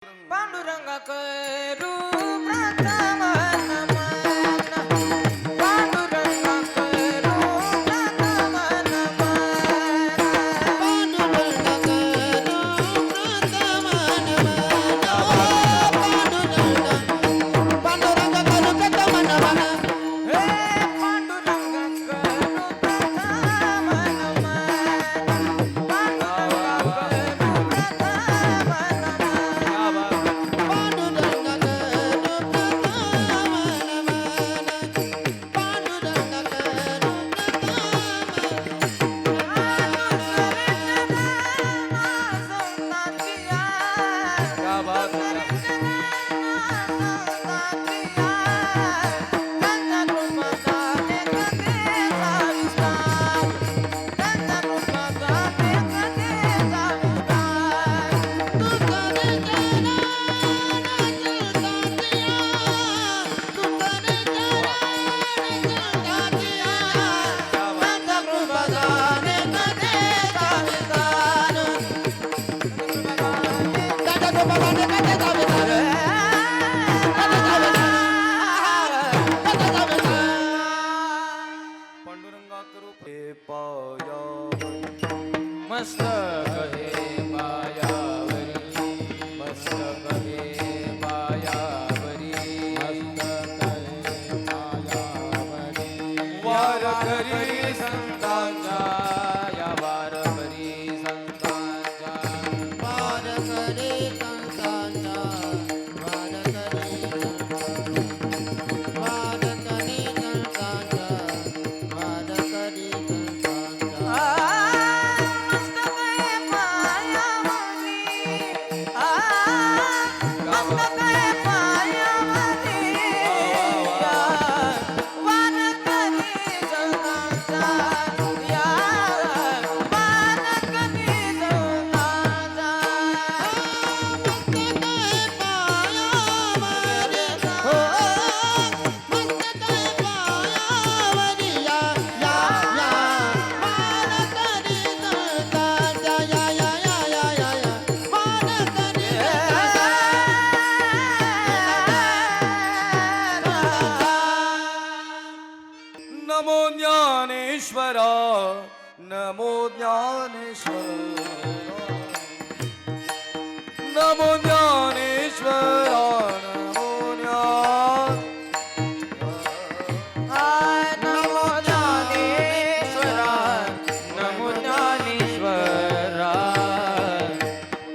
पांडुरंगा करू प्रथम नमन पांडुरंगा करू प्रथम नमन पांडुरंगा करू प्रथम नमन पांडुरंगा करू प्रथम नमन हे पांडुरंगा करू प्रथम नमन पांडुरंगा करू प्रथम नमन पांडुरंगा करू पांडुरंगा करू पाया मस्तक हे पायावरी मस्तक हे पायावरी वार करी संतांचा या वार करी संतांचा वार करे संतांचा वार करे संतांचा वार करे संतांचा वार करे संतांचा मस्तक हे पायावरी मस्तक हे पायावरी वार करी संतांचा या वार करी संतांचा नमो ज्ञानेश्वरा नमो ज्ञानेश्वरा नमो ज्ञानेश्वरा